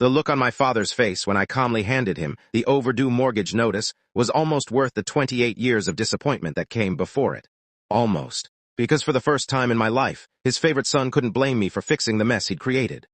The look on my father's face when I calmly handed him the overdue mortgage notice was almost worth the 28 years of disappointment that came before it. Almost. Because for the first time in my life, his favorite son couldn't blame me for fixing the mess he'd created.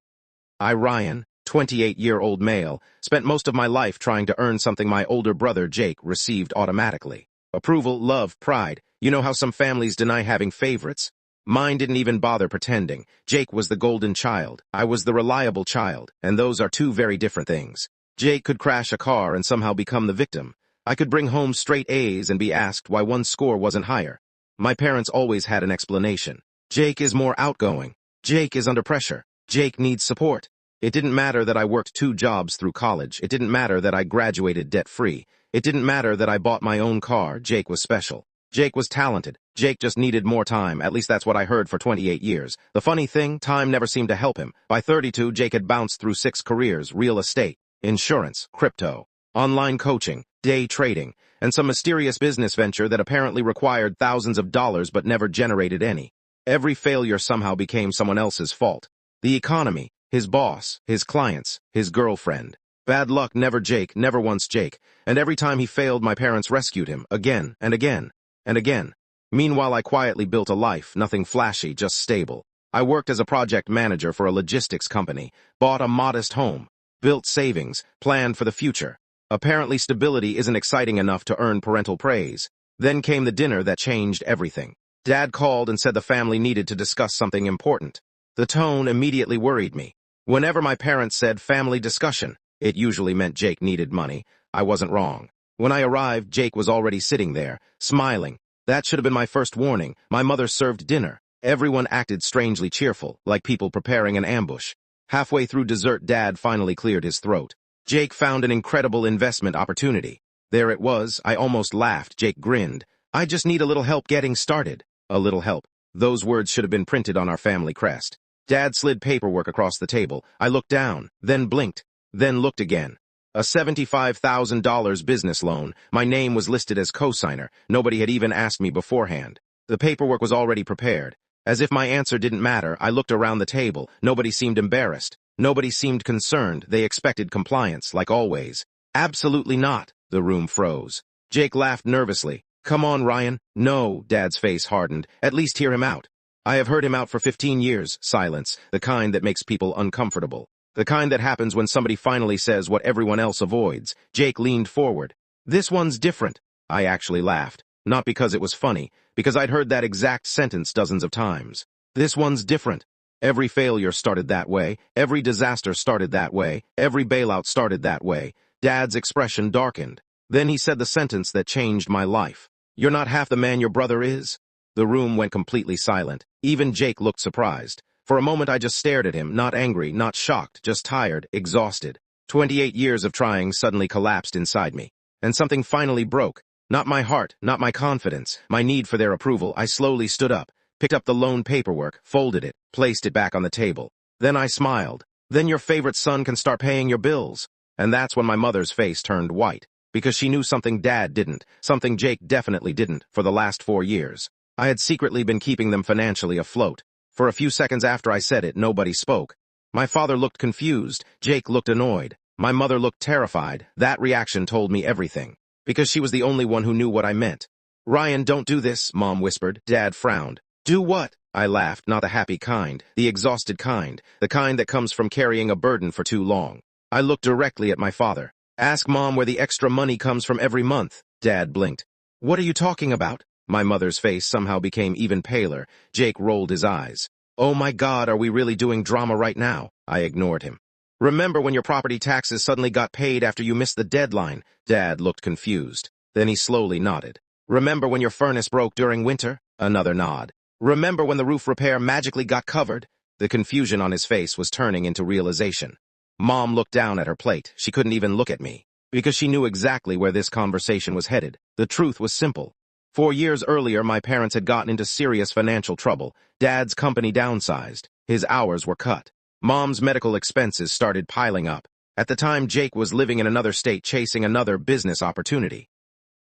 I, Ryan, 28-year-old male, spent most of my life trying to earn something my older brother, Jake, received automatically. Approval, love, pride. You know how some families deny having favorites? Mine didn't even bother pretending. Jake was the golden child. I was the reliable child, and those are two very different things. Jake could crash a car and somehow become the victim. I could bring home straight A's and be asked why one score wasn't higher. My parents always had an explanation. Jake is more outgoing. Jake is under pressure. Jake needs support. It didn't matter that I worked 2 jobs through college. It didn't matter that I graduated debt-free. It didn't matter that I bought my own car. Jake was special. Jake was talented. Jake just needed more time. At least that's what I heard for 28 years. The funny thing, time never seemed to help him. By 32, Jake had bounced through 6 careers: real estate, insurance, crypto, online coaching, day trading, and some mysterious business venture that apparently required thousands of dollars but never generated any. Every failure somehow became someone else's fault. The economy, his boss, his clients, his girlfriend. Bad luck, never Jake, never once Jake. And every time he failed, my parents rescued him, again and again and again. Meanwhile, I quietly built a life, nothing flashy, just stable. I worked as a project manager for a logistics company, bought a modest home, built savings, planned for the future. Apparently, stability isn't exciting enough to earn parental praise. Then came the dinner that changed everything. Dad called and said the family needed to discuss something important. The tone immediately worried me. Whenever my parents said family discussion, it usually meant Jake needed money. I wasn't wrong. When I arrived, Jake was already sitting there, smiling. That should have been my first warning. My mother served dinner. Everyone acted strangely cheerful, like people preparing an ambush. Halfway through dessert, Dad finally cleared his throat. Jake found an incredible investment opportunity. There it was. I almost laughed. Jake grinned. I just need a little help getting started. A little help. Those words should have been printed on our family crest. Dad slid paperwork across the table. I looked down, then blinked, then looked again. A $75,000 business loan. My name was listed as cosigner. Nobody had even asked me beforehand. The paperwork was already prepared. As if my answer didn't matter, I looked around the table. Nobody seemed embarrassed. Nobody seemed concerned. They expected compliance, like always. Absolutely not. The room froze. Jake laughed nervously. Come on, Ryan. No, Dad's face hardened. At least hear him out. I have heard him out for 15 years. Silence. The kind that makes people uncomfortable. The kind that happens when somebody finally says what everyone else avoids. Jake leaned forward. This one's different. I actually laughed. Not because it was funny, because I'd heard that exact sentence dozens of times. This one's different. Every failure started that way. Every disaster started that way. Every bailout started that way. Dad's expression darkened. Then he said the sentence that changed my life. You're not half the man your brother is? The room went completely silent. Even Jake looked surprised. For a moment I just stared at him, not angry, not shocked, just tired, exhausted. 28 years of trying suddenly collapsed inside me. And something finally broke. Not my heart, not my confidence, my need for their approval. I slowly stood up, picked up the loan paperwork, folded it, placed it back on the table. Then I smiled. Then your favorite son can start paying your bills. And that's when my mother's face turned white. Because she knew something Dad didn't, something Jake definitely didn't, for the last 4 years. I had secretly been keeping them financially afloat. For a few seconds after I said it, nobody spoke. My father looked confused. Jake looked annoyed. My mother looked terrified. That reaction told me everything. Because she was the only one who knew what I meant. Ryan, don't do this, Mom whispered. Dad frowned. Do what? I laughed, not the happy kind, the exhausted kind, the kind that comes from carrying a burden for too long. I looked directly at my father. Ask Mom where the extra money comes from every month. Dad blinked. What are you talking about? My mother's face somehow became even paler. Jake rolled his eyes. Oh my God, are we really doing drama right now? I ignored him. Remember when your property taxes suddenly got paid after you missed the deadline? Dad looked confused. Then he slowly nodded. Remember when your furnace broke during winter? Another nod. Remember when the roof repair magically got covered? The confusion on his face was turning into realization. Mom looked down at her plate. She couldn't even look at me. Because she knew exactly where this conversation was headed. The truth was simple. 4 years earlier, my parents had gotten into serious financial trouble. Dad's company downsized. His hours were cut. Mom's medical expenses started piling up. At the time, Jake was living in another state chasing another business opportunity.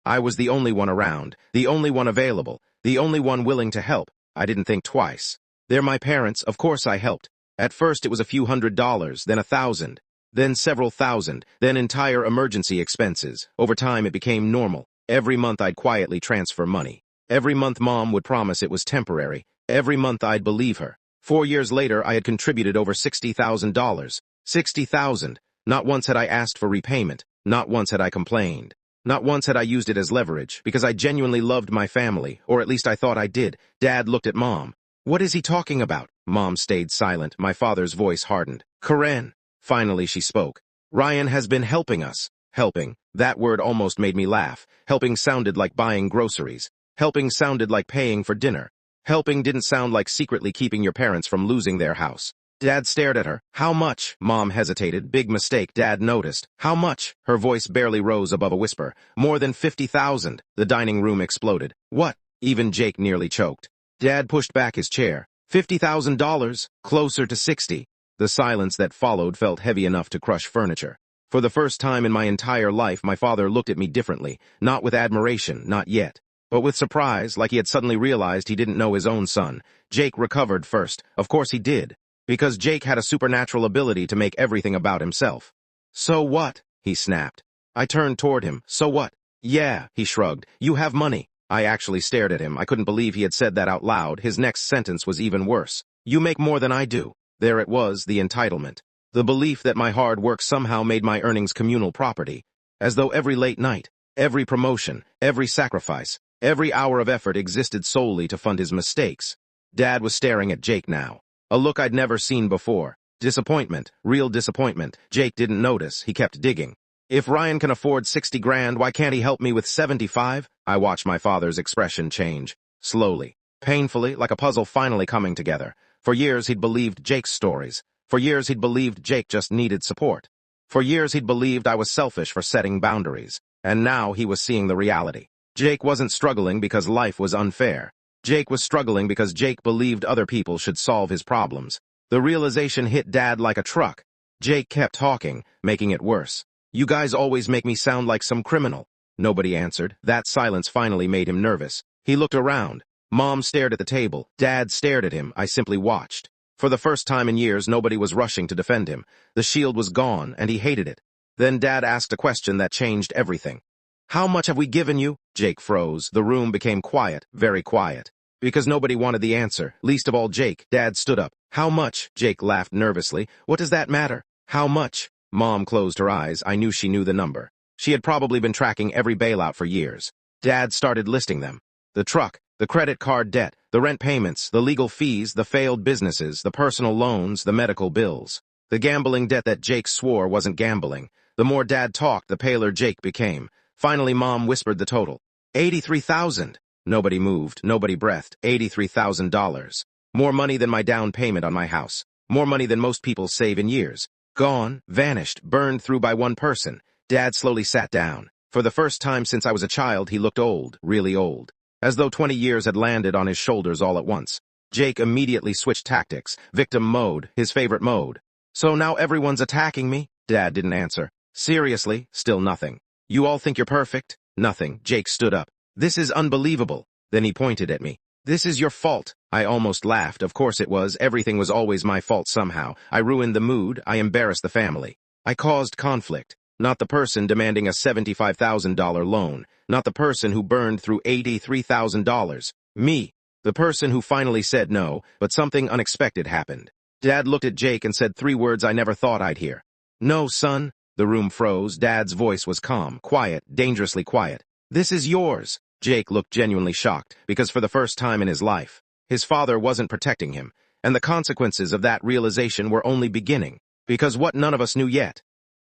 I was the only one around, the only one available, the only one willing to help. I didn't think twice. They're my parents, of course I helped. At first it was a few $100s, then $1,000. then several thousand, then entire emergency expenses. Over time, it became normal. Every month, I'd quietly transfer money. Every month, Mom would promise it was temporary. Every month, I'd believe her. 4 years later, I had contributed over $60,000. 60,000. Not once had I asked for repayment. Not once had I complained. Not once had I used it as leverage, because I genuinely loved my family, or at least I thought I did. Dad looked at Mom. What is he talking about? Mom stayed silent. My father's voice hardened. Karen. Finally, she spoke. Ryan has been helping us. Helping. That word almost made me laugh. Helping sounded like buying groceries. Helping sounded like paying for dinner. Helping didn't sound like secretly keeping your parents from losing their house. Dad stared at her. How much? Mom hesitated. Big mistake, Dad noticed. How much? Her voice barely rose above a whisper. More than 50,000. The dining room exploded. What? Even Jake nearly choked. Dad pushed back his chair. $50,000. Closer to 60. The silence that followed felt heavy enough to crush furniture. For the first time in my entire life, my father looked at me differently. Not with admiration, not yet. But with surprise, like he had suddenly realized he didn't know his own son. Jake recovered first. Of course he did. Because Jake had a supernatural ability to make everything about himself. So what? He snapped. I turned toward him. So what? Yeah, he shrugged. You have money. I actually stared at him. I couldn't believe he had said that out loud. His next sentence was even worse. You make more than I do. There it was, the entitlement. The belief that my hard work somehow made my earnings communal property. As though every late night, every promotion, every sacrifice, every hour of effort existed solely to fund his mistakes. Dad was staring at Jake now. A look I'd never seen before. Disappointment, real disappointment. Jake didn't notice. He kept digging. If Ryan can afford 60 grand, why can't he help me with 75? I watched my father's expression change. Slowly, painfully, like a puzzle finally coming together. For years he'd believed Jake's stories. For years he'd believed Jake just needed support. For years he'd believed I was selfish for setting boundaries. And now he was seeing the reality. Jake wasn't struggling because life was unfair. Jake was struggling because Jake believed other people should solve his problems. The realization hit Dad like a truck. Jake kept talking, making it worse. You guys always make me sound like some criminal. Nobody answered. That silence finally made him nervous. He looked around. Mom stared at the table. Dad stared at him. I simply watched. For the first time in years, nobody was rushing to defend him. The shield was gone, and he hated it. Then Dad asked a question that changed everything. How much have we given you? Jake froze. The room became quiet, very quiet. Because nobody wanted the answer, least of all Jake. Dad stood up. How much? Jake laughed nervously. What does that matter? How much? Mom closed her eyes. I knew she knew the number. She had probably been tracking every bailout for years. Dad started listing them. The truck, the credit card debt, the rent payments, the legal fees, the failed businesses, the personal loans, the medical bills. The gambling debt that Jake swore wasn't gambling. The more Dad talked, the paler Jake became. Finally, Mom whispered the total. 83,000. Nobody moved, nobody breathed. $83,000. More money than my down payment on my house. More money than most people save in years. Gone, vanished, burned through by one person. Dad slowly sat down. For the first time since I was a child, he looked old, really old. As though 20 years had landed on his shoulders all at once. Jake immediately switched tactics. Victim mode, his favorite mode. So now everyone's attacking me? Dad didn't answer. Seriously, still nothing. You all think you're perfect? Nothing. Jake stood up. This is unbelievable. Then he pointed at me. This is your fault. I almost laughed. Of course it was. Everything was always my fault somehow. I ruined the mood. I embarrassed the family. I caused conflict. Not the person demanding a $75,000 loan. Not the person who burned through $83,000. Me. The person who finally said no, but something unexpected happened. Dad looked at Jake and said 3 words I never thought I'd hear. No, son. The room froze. Dad's voice was calm, quiet, dangerously quiet. This is yours. Jake looked genuinely shocked, because for the first time in his life, his father wasn't protecting him, and the consequences of that realization were only beginning, because what none of us knew yet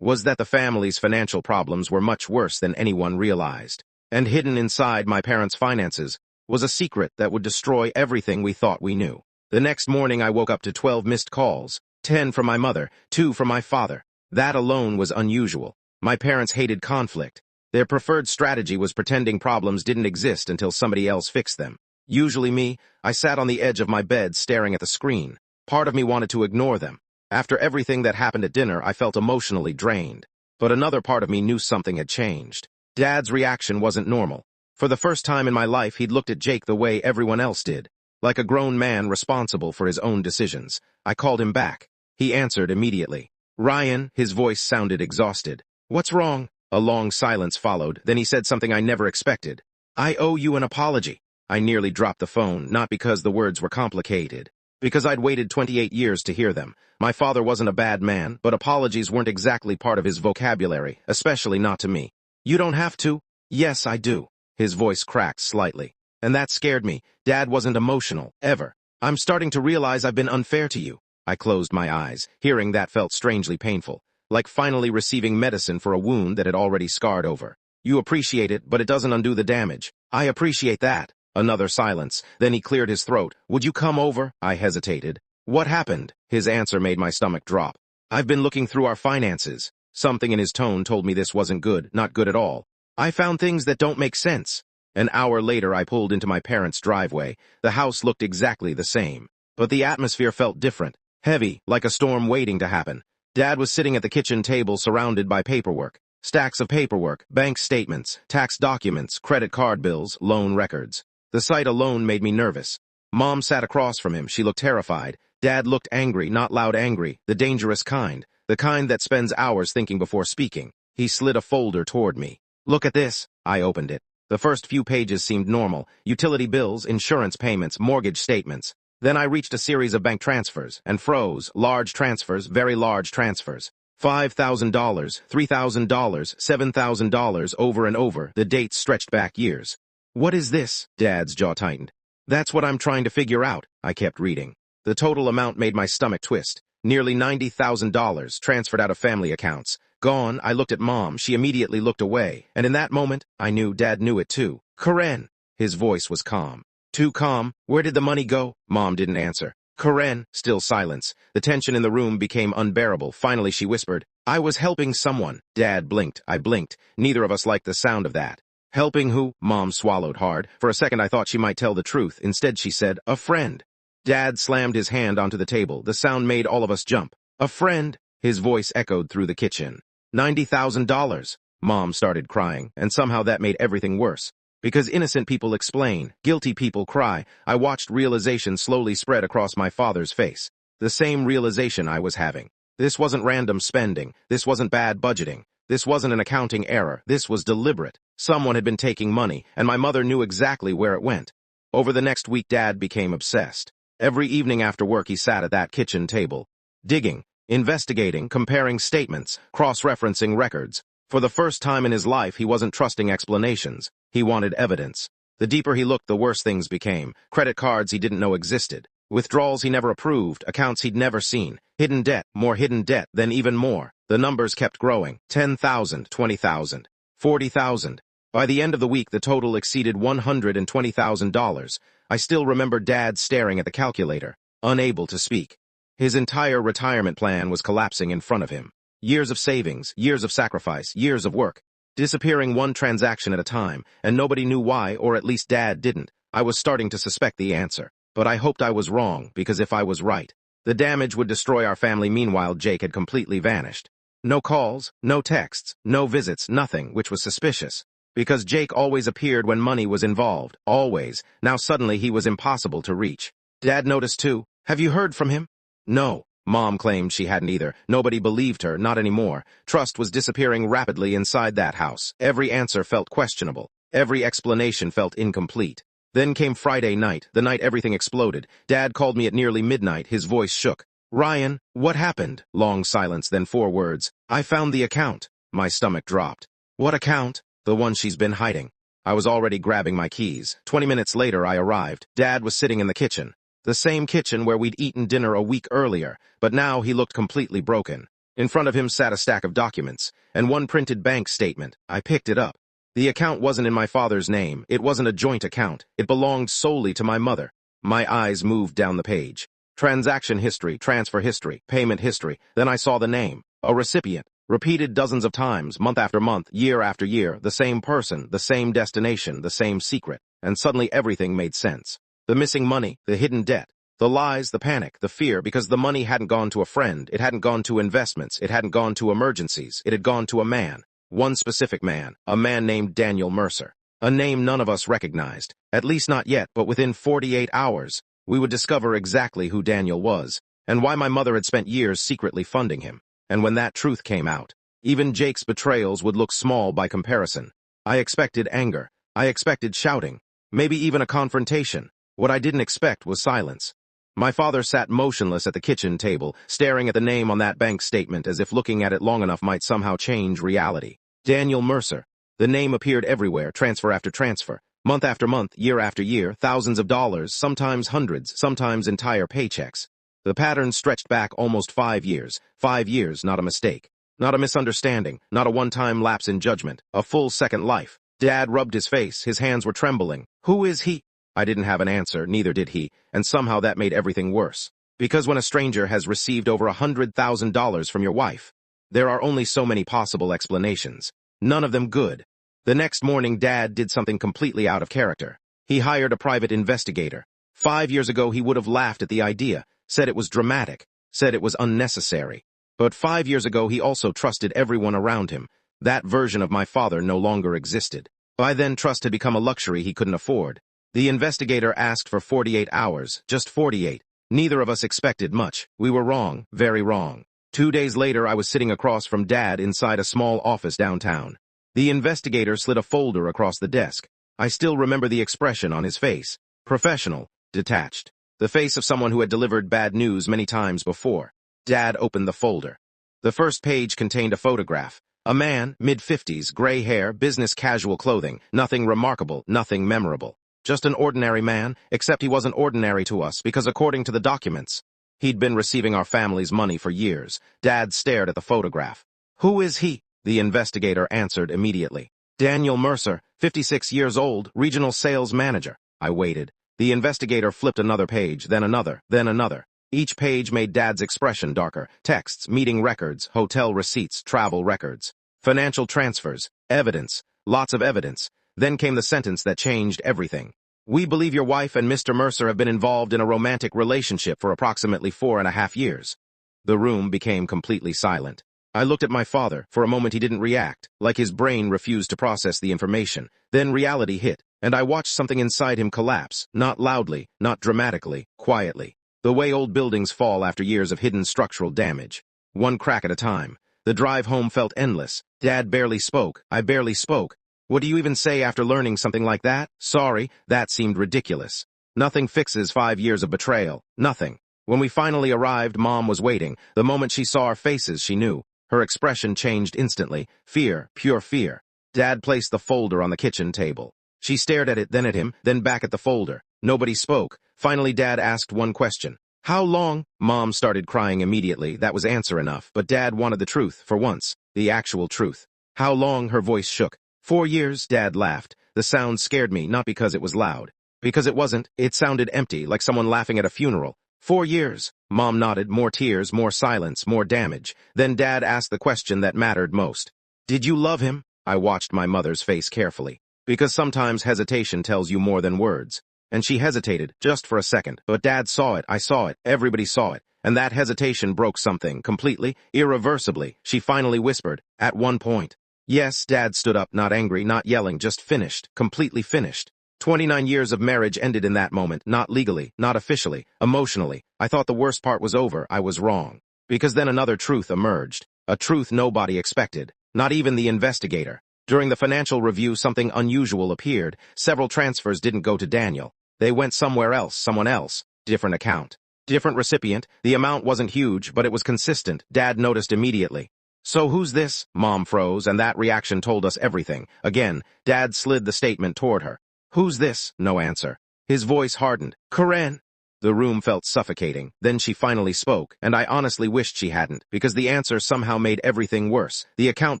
was that the family's financial problems were much worse than anyone realized, and hidden inside my parents' finances was a secret that would destroy everything we thought we knew. The next morning I woke up to 12 missed calls, 10 from my mother, 2 from my father. That alone was unusual. My parents hated conflict. Their preferred strategy was pretending problems didn't exist until somebody else fixed them. Usually me, I sat on the edge of my bed staring at the screen. Part of me wanted to ignore them. After everything that happened at dinner, I felt emotionally drained. But another part of me knew something had changed. Dad's reaction wasn't normal. For the first time in my life, he'd looked at Jake the way everyone else did, like a grown man responsible for his own decisions. I called him back. He answered immediately. Ryan, his voice sounded exhausted. What's wrong? A long silence followed, then he said something I never expected. I owe you an apology. I nearly dropped the phone, not because the words were complicated. Because I'd waited 28 years to hear them. My father wasn't a bad man, but apologies weren't exactly part of his vocabulary, especially not to me. You don't have to. Yes, I do. His voice cracked slightly. And that scared me. Dad wasn't emotional, ever. I'm starting to realize I've been unfair to you. I closed my eyes. Hearing that felt strangely painful, like finally receiving medicine for a wound that had already scarred over. You appreciate it, but it doesn't undo the damage. I appreciate that. Another silence. Then he cleared his throat. Would you come over? I hesitated. What happened? His answer made my stomach drop. I've been looking through our finances. Something in his tone told me this wasn't good, not good at all. I found things that don't make sense. An hour later, I pulled into my parents' driveway. The house looked exactly the same, but the atmosphere felt different, heavy, like a storm waiting to happen. Dad was sitting at the kitchen table surrounded by paperwork. Stacks of paperwork, bank statements, tax documents, credit card bills, loan records. The sight alone made me nervous. Mom sat across from him. She looked terrified. Dad looked angry, not loud angry, the dangerous kind, the kind that spends hours thinking before speaking. He slid a folder toward me. Look at this. I opened it. The first few pages seemed normal. Utility bills, insurance payments, mortgage statements. Then I reached a series of bank transfers and froze. Large transfers, very large transfers. $5,000, $3,000, $7,000 over and over. The dates stretched back years. What is this? Dad's jaw tightened. That's what I'm trying to figure out. I kept reading. The total amount made my stomach twist. Nearly $90,000 transferred out of family accounts. Gone. I looked at Mom. She immediately looked away. And in that moment, I knew Dad knew it too. Karen. His voice was calm. Too calm. Where did the money go? Mom didn't answer. Karen. Still silence. The tension in the room became unbearable. Finally, she whispered, I was helping someone. Dad blinked. I blinked. Neither of us liked the sound of that. Helping who? Mom swallowed hard. For a second I thought she might tell the truth. Instead she said, a friend. Dad slammed his hand onto the table. The sound made all of us jump. A friend. His voice echoed through the kitchen. $90,000. Mom started crying, and somehow that made everything worse. Because innocent people explain, guilty people cry, I watched realization slowly spread across my father's face. The same realization I was having. This wasn't random spending. This wasn't bad budgeting. This wasn't an accounting error. This was deliberate. Someone had been taking money, and my mother knew exactly where it went. Over the next week, Dad became obsessed. Every evening after work, he sat at that kitchen table, digging, investigating, comparing statements, cross-referencing records. For the first time in his life, he wasn't trusting explanations. He wanted evidence. The deeper he looked, the worse things became. Credit cards he didn't know existed. Withdrawals he never approved, accounts he'd never seen. Hidden debt, more hidden debt, then even more. The numbers kept growing. 10,000, 20,000, 40,000. By the end of the week, the total exceeded $120,000. I still remember Dad staring at the calculator, unable to speak. His entire retirement plan was collapsing in front of him. Years of savings, years of sacrifice, years of work, disappearing one transaction at a time, and nobody knew why, or at least Dad didn't. I was starting to suspect the answer, but I hoped I was wrong, because if I was right, the damage would destroy our family. Meanwhile, Jake had completely vanished. No calls, no texts, no visits, nothing, which was suspicious. Because Jake always appeared when money was involved, always. Now suddenly he was impossible to reach. Dad noticed too. Have you heard from him? No. Mom claimed she hadn't either. Nobody believed her, not anymore. Trust was disappearing rapidly inside that house. Every answer felt questionable. Every explanation felt incomplete. Then came Friday night, the night everything exploded. Dad called me at nearly midnight. His voice shook. Ryan, what happened? Long silence, then 4 words. I found the account. My stomach dropped. What account? The one she's been hiding. I was already grabbing my keys. 20 minutes later, I arrived. Dad was sitting in the kitchen. The same kitchen where we'd eaten dinner a week earlier, but now he looked completely broken. In front of him sat a stack of documents, and one printed bank statement. I picked it up. The account wasn't in my father's name. It wasn't a joint account. It belonged solely to my mother. My eyes moved down the page. Transaction history, transfer history, payment history. Then I saw the name. A recipient. Repeated dozens of times, month after month, year after year. The same person, the same destination, the same secret. And suddenly everything made sense. The missing money, the hidden debt, the lies, the panic, the fear, because the money hadn't gone to a friend, it hadn't gone to investments, it hadn't gone to emergencies, it had gone to a man. One specific man, a man named Daniel Mercer. A name none of us recognized, at least not yet, but within 48 hours, we would discover exactly who Daniel was, and why my mother had spent years secretly funding him. And when that truth came out, even Jake's betrayals would look small by comparison. I expected anger. I expected shouting. Maybe even a confrontation. What I didn't expect was silence. My father sat motionless at the kitchen table, staring at the name on that bank statement as if looking at it long enough might somehow change reality. Daniel Mercer. The name appeared everywhere, transfer after transfer. Month after month, year after year, thousands of dollars, sometimes hundreds, sometimes entire paychecks. The pattern stretched back almost 5 years. 5 years, not a mistake. Not a misunderstanding, not a one-time lapse in judgment, a full second life. Dad rubbed his face, his hands were trembling. Who is he? I didn't have an answer, neither did he, and somehow that made everything worse. Because when a stranger has received over $100,000 from your wife, there are only so many possible explanations. None of them good. The next morning, Dad did something completely out of character. He hired a private investigator. 5 years ago, he would have laughed at the idea, said it was dramatic, said it was unnecessary. But 5 years ago, he also trusted everyone around him. That version of my father no longer existed. By then, trust had become a luxury he couldn't afford. The investigator asked for 48 hours, just 48. Neither of us expected much. We were wrong, very wrong. 2 days later, I was sitting across from Dad inside a small office downtown. The investigator slid a folder across the desk. I still remember the expression on his face. Professional, detached. The face of someone who had delivered bad news many times before. Dad opened the folder. The first page contained a photograph. A man, mid-50s, gray hair, business casual clothing. Nothing remarkable, nothing memorable. Just an ordinary man, except he wasn't ordinary to us because according to the documents, he'd been receiving our family's money for years. Dad stared at the photograph. Who is he? The investigator answered immediately. Daniel Mercer, 56 years old, regional sales manager. I waited. The investigator flipped another page, then another, then another. Each page made Dad's expression darker. Texts, meeting records, hotel receipts, travel records, financial transfers, evidence, lots of evidence. Then came the sentence that changed everything. We believe your wife and Mr. Mercer have been involved in a romantic relationship for approximately 4.5 years. The room became completely silent. I looked at my father. For a moment he didn't react, like his brain refused to process the information. Then reality hit, and I watched something inside him collapse, not loudly, not dramatically, quietly. The way old buildings fall after years of hidden structural damage. One crack at a time. The drive home felt endless. Dad barely spoke. I barely spoke. What do you even say after learning something like that? Sorry, that seemed ridiculous. Nothing fixes 5 years of betrayal. Nothing. When we finally arrived, Mom was waiting. The moment she saw our faces, she knew. Her expression changed instantly. Fear, pure fear. Dad placed the folder on the kitchen table. She stared at it, then at him, then back at the folder. Nobody spoke. Finally, Dad asked one question. How long? Mom started crying immediately. That was answer enough, but Dad wanted the truth, for once. The actual truth. How long? Her voice shook. 4 years, Dad laughed. The sound scared me, not because it was loud. Because it wasn't. It sounded empty, like someone laughing at a funeral. 4 years. Mom nodded. More tears, more silence, more damage. Then Dad asked the question that mattered most. Did you love him? I watched my mother's face carefully. Because sometimes hesitation tells you more than words. And she hesitated, just for a second. But Dad saw it, I saw it, everybody saw it. And that hesitation broke something, completely, irreversibly. She finally whispered, at one point. Yes, Dad stood up, not angry, not yelling, just finished, completely finished. 29 years of marriage ended in that moment, not legally, not officially, emotionally. I thought the worst part was over. I was wrong. Because then another truth emerged. A truth nobody expected. Not even the investigator. During the financial review, something unusual appeared. Several transfers didn't go to Daniel. They went somewhere else, someone else. Different account. Different recipient. The amount wasn't huge, but it was consistent. Dad noticed immediately. So who's this? Mom froze, and that reaction told us everything. Again, Dad slid the statement toward her. Who's this? No answer. His voice hardened. Karen. The room felt suffocating. Then she finally spoke, and I honestly wished she hadn't, because the answer somehow made everything worse. The account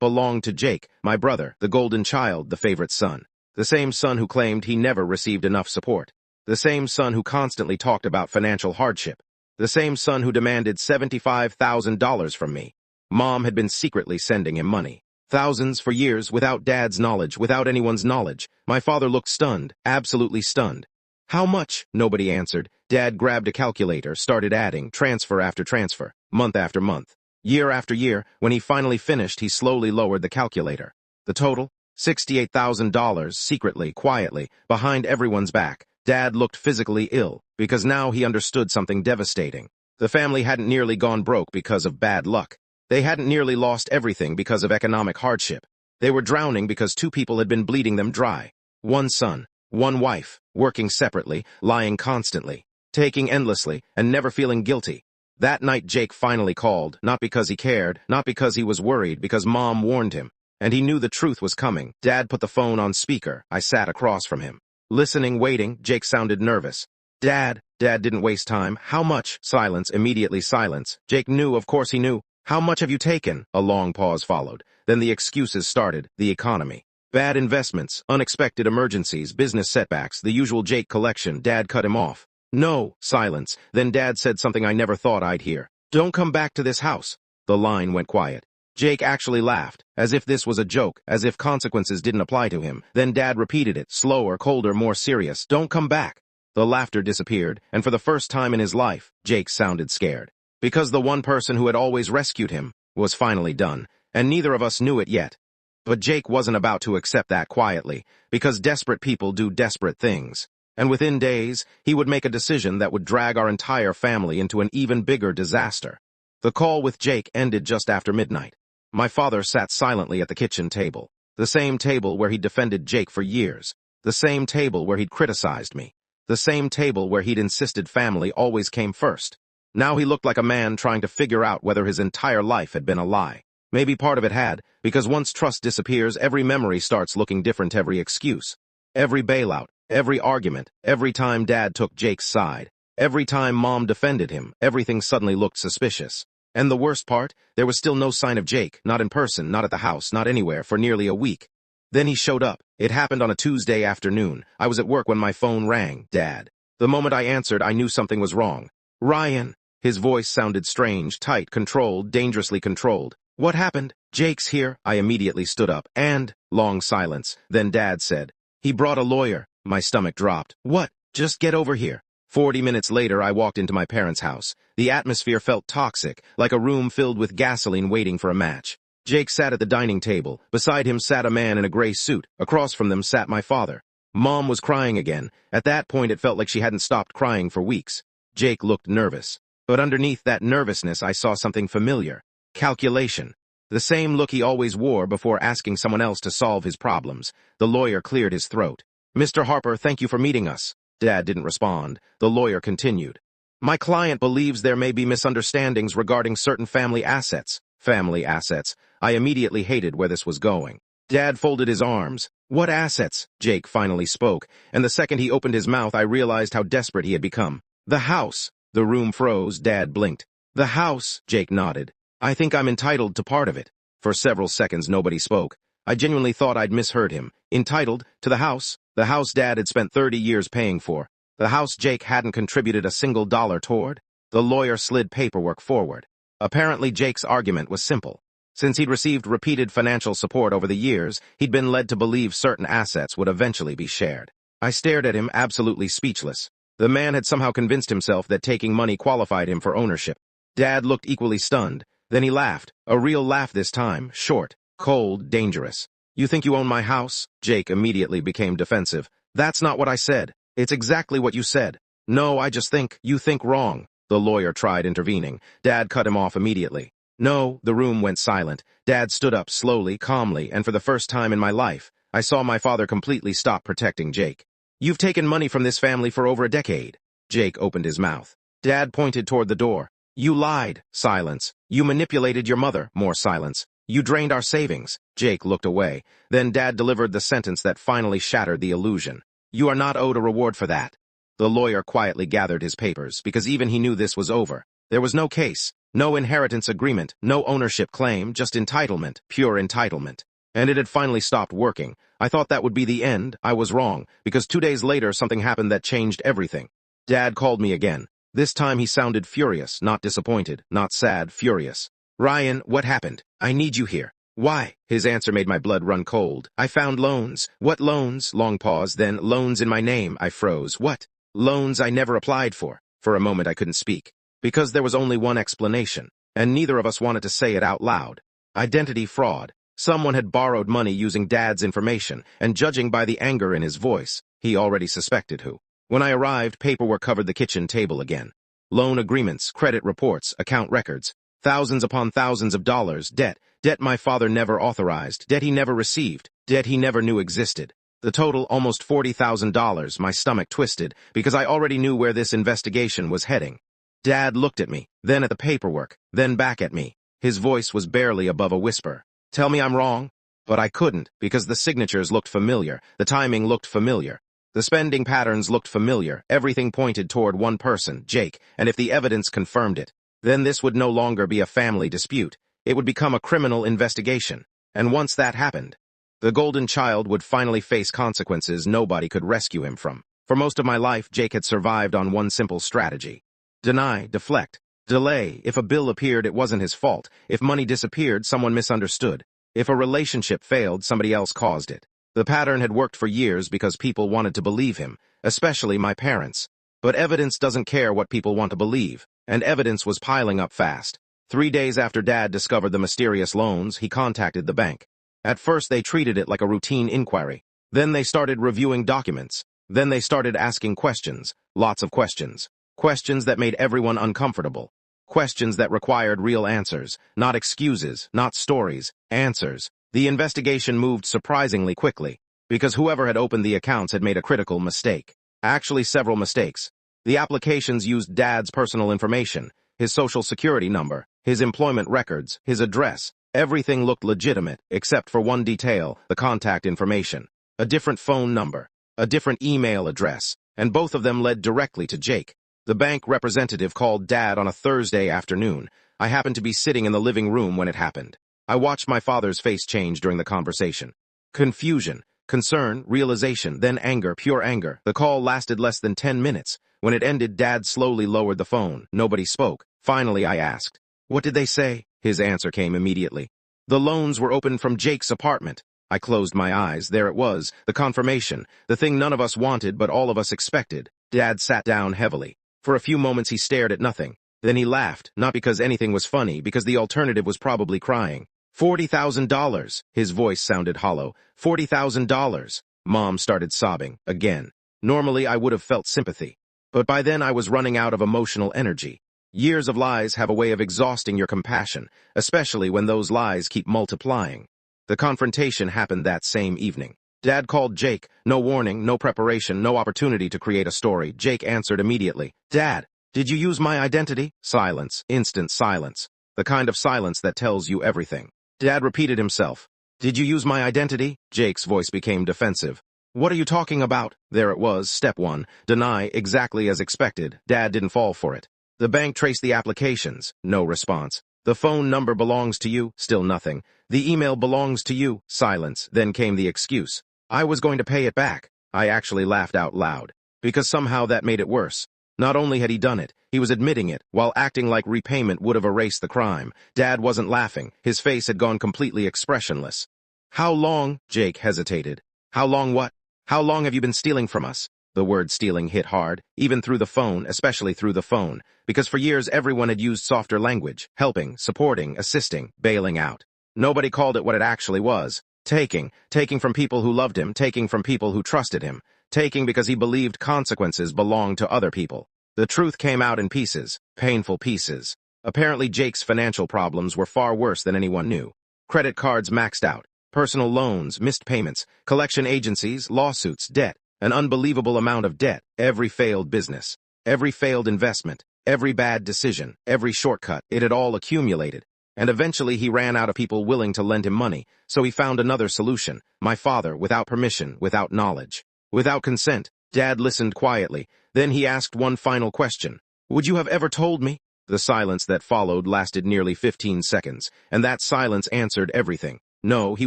belonged to Jake, my brother, the golden child, the favorite son. The same son who claimed he never received enough support. The same son who constantly talked about financial hardship. The same son who demanded $75,000 from me. Mom had been secretly sending him money. Thousands for years, without Dad's knowledge, without anyone's knowledge. My father looked stunned, absolutely stunned. How much? Nobody answered. Dad grabbed a calculator, started adding, transfer after transfer, month after month, year after year. When he finally finished, he slowly lowered the calculator. The total? $68,000, secretly, quietly, behind everyone's back. Dad looked physically ill, because now he understood something devastating. The family hadn't nearly gone broke because of bad luck. They hadn't nearly lost everything because of economic hardship. They were drowning because two people had been bleeding them dry. One son, one wife, working separately, lying constantly, taking endlessly, and never feeling guilty. That night Jake finally called, not because he cared, not because he was worried, because Mom warned him. And he knew the truth was coming. Dad put the phone on speaker. I sat across from him. Listening, waiting, Jake sounded nervous. Dad didn't waste time. How much? Silence, immediately silence. Jake knew, of course he knew. How much have you taken? A long pause followed. Then the excuses started. The economy. Bad investments, unexpected emergencies, business setbacks, the usual Jake collection. Dad cut him off. No, silence. Then Dad said something I never thought I'd hear. Don't come back to this house. The line went quiet. Jake actually laughed, as if this was a joke, as if consequences didn't apply to him. Then Dad repeated it, slower, colder, more serious. Don't come back. The laughter disappeared, and for the first time in his life, Jake sounded scared. Because the one person who had always rescued him was finally done, and neither of us knew it yet. But Jake wasn't about to accept that quietly, because desperate people do desperate things. And within days, he would make a decision that would drag our entire family into an even bigger disaster. The call with Jake ended just after midnight. My father sat silently at the kitchen table, the same table where he'd defended Jake for years, the same table where he'd criticized me, the same table where he'd insisted family always came first. Now he looked like a man trying to figure out whether his entire life had been a lie. Maybe part of it had, because once trust disappears, every memory starts looking different, every excuse. Every bailout, every argument, every time Dad took Jake's side, every time Mom defended him, everything suddenly looked suspicious. And the worst part, there was still no sign of Jake, not in person, not at the house, not anywhere, for nearly a week. Then he showed up. It happened on a Tuesday afternoon. I was at work when my phone rang. Dad. The moment I answered, I knew something was wrong. Ryan. His voice sounded strange, tight, controlled, dangerously controlled. What happened? Jake's here. I immediately stood up. And, long silence. Then Dad said, he brought a lawyer. My stomach dropped. What? Just get over here. 40 minutes later, I walked into my parents' house. The atmosphere felt toxic, like a room filled with gasoline waiting for a match. Jake sat at the dining table. Beside him sat a man in a gray suit. Across from them sat my father. Mom was crying again. At that point, it felt like she hadn't stopped crying for weeks. Jake looked nervous. But underneath that nervousness, I saw something familiar. Calculation. The same look he always wore before asking someone else to solve his problems. The lawyer cleared his throat. Mr. Harper, thank you for meeting us. Dad didn't respond. The lawyer continued. My client believes there may be misunderstandings regarding certain family assets. Family assets. I immediately hated where this was going. Dad folded his arms. What assets? Jake finally spoke, and the second he opened his mouth, I realized how desperate he had become. The house. The room froze. Dad blinked. The house, Jake nodded. I think I'm entitled to part of it. For several seconds, nobody spoke. I genuinely thought I'd misheard him. Entitled to the house? The house Dad had spent 30 years paying for. The house Jake hadn't contributed a single dollar toward. The lawyer slid paperwork forward. Apparently, Jake's argument was simple. Since he'd received repeated financial support over the years, he'd been led to believe certain assets would eventually be shared. I stared at him, absolutely speechless. The man had somehow convinced himself that taking money qualified him for ownership. Dad looked equally stunned. Then he laughed. A real laugh this time, short, cold, dangerous. You think you own my house? Jake immediately became defensive. That's not what I said. It's exactly what you said. No, I just think you think wrong. The lawyer tried intervening. Dad cut him off immediately. No, the room went silent. Dad stood up slowly, calmly, and for the first time in my life, I saw my father completely stop protecting Jake. You've taken money from this family for over a decade. Jake opened his mouth. Dad pointed toward the door. You lied. Silence. You manipulated your mother. More silence. You drained our savings. Jake looked away. Then Dad delivered the sentence that finally shattered the illusion. You are not owed a reward for that. The lawyer quietly gathered his papers, because even he knew this was over. There was no case, no inheritance agreement, no ownership claim, just entitlement, pure entitlement. And it had finally stopped working. I thought that would be the end. I was wrong, because 2 days later something happened that changed everything. Dad called me again. This time he sounded furious, not disappointed, not sad, furious. Ryan, what happened? I need you here. Why? His answer made my blood run cold. I found loans. What loans? Long pause, then loans in my name. I froze. What? Loans I never applied for. For a moment I couldn't speak. Because there was only one explanation, and neither of us wanted to say it out loud. Identity fraud. Someone had borrowed money using Dad's information, and judging by the anger in his voice, he already suspected who. When I arrived, paperwork covered the kitchen table again. Loan agreements, credit reports, account records. Thousands upon thousands of dollars, debt my father never authorized, debt he never received, debt he never knew existed. The total, almost $40,000, my stomach twisted, because I already knew where this investigation was heading. Dad looked at me, then at the paperwork, then back at me. His voice was barely above a whisper. Tell me I'm wrong? But I couldn't, because the signatures looked familiar, the timing looked familiar. The spending patterns looked familiar, everything pointed toward one person, Jake, and if the evidence confirmed it, then this would no longer be a family dispute. It would become a criminal investigation. And once that happened, the golden child would finally face consequences nobody could rescue him from. For most of my life, Jake had survived on one simple strategy. Deny, deflect, delay. If a bill appeared, it wasn't his fault. If money disappeared, someone misunderstood. If a relationship failed, somebody else caused it. The pattern had worked for years because people wanted to believe him, especially my parents. But evidence doesn't care what people want to believe, and evidence was piling up fast. 3 days after Dad discovered the mysterious loans, he contacted the bank. At first, they treated it like a routine inquiry. Then they started reviewing documents. Then they started asking questions, lots of questions. Questions that made everyone uncomfortable. Questions that required real answers, not excuses, not stories, answers. The investigation moved surprisingly quickly, because whoever had opened the accounts had made a critical mistake. Actually, several mistakes. The applications used Dad's personal information, his social security number, his employment records, his address. Everything looked legitimate, except for one detail, the contact information. A different phone number, a different email address, and both of them led directly to Jake. The bank representative called Dad on a Thursday afternoon. I happened to be sitting in the living room when it happened. I watched my father's face change during the conversation. Confusion, concern, realization, then anger, pure anger. The call lasted less than 10 minutes. When it ended, Dad slowly lowered the phone. Nobody spoke. Finally, I asked, "What did they say?" His answer came immediately. "The loans were opened from Jake's apartment." I closed my eyes. There it was, the confirmation, the thing none of us wanted but all of us expected. Dad sat down heavily. For a few moments he stared at nothing. Then he laughed, not because anything was funny, because the alternative was probably crying. $40,000. His voice sounded hollow. $40,000. Mom started sobbing, again. Normally I would have felt sympathy. But by then I was running out of emotional energy. Years of lies have a way of exhausting your compassion, especially when those lies keep multiplying. The confrontation happened that same evening. Dad called Jake. No warning, no preparation, no opportunity to create a story. Jake answered immediately. "Dad, did you use my identity?" Silence, instant silence. The kind of silence that tells you everything. Dad repeated himself. "Did you use my identity?" Jake's voice became defensive. "What are you talking about?" There it was, step 1. Deny, exactly as expected. Dad didn't fall for it. The bank traced the applications. No response. The phone number belongs to you. Still nothing. The email belongs to you. Silence. Then came the excuse. "I was going to pay it back." I actually laughed out loud, because somehow that made it worse. Not only had he done it, he was admitting it, while acting like repayment would have erased the crime. Dad wasn't laughing. His face had gone completely expressionless. "How long?" Jake hesitated. "How long what? How long have you been stealing from us?" The word stealing hit hard, even through the phone, especially through the phone, because for years everyone had used softer language, helping, supporting, assisting, bailing out. Nobody called it what it actually was. Taking from people who loved him, taking from people who trusted him, taking because he believed consequences belonged to other people. The truth came out in pieces, painful pieces. Apparently Jake's financial problems were far worse than anyone knew. Credit cards maxed out, personal loans, missed payments, collection agencies, lawsuits, debt, an unbelievable amount of debt, every failed business, every failed investment, every bad decision, every shortcut, it had all accumulated. And eventually he ran out of people willing to lend him money, so he found another solution. My father, without permission, without knowledge, without consent. Dad listened quietly. Then he asked one final question. "Would you have ever told me?" The silence that followed lasted nearly 15 seconds, and that silence answered everything. No, he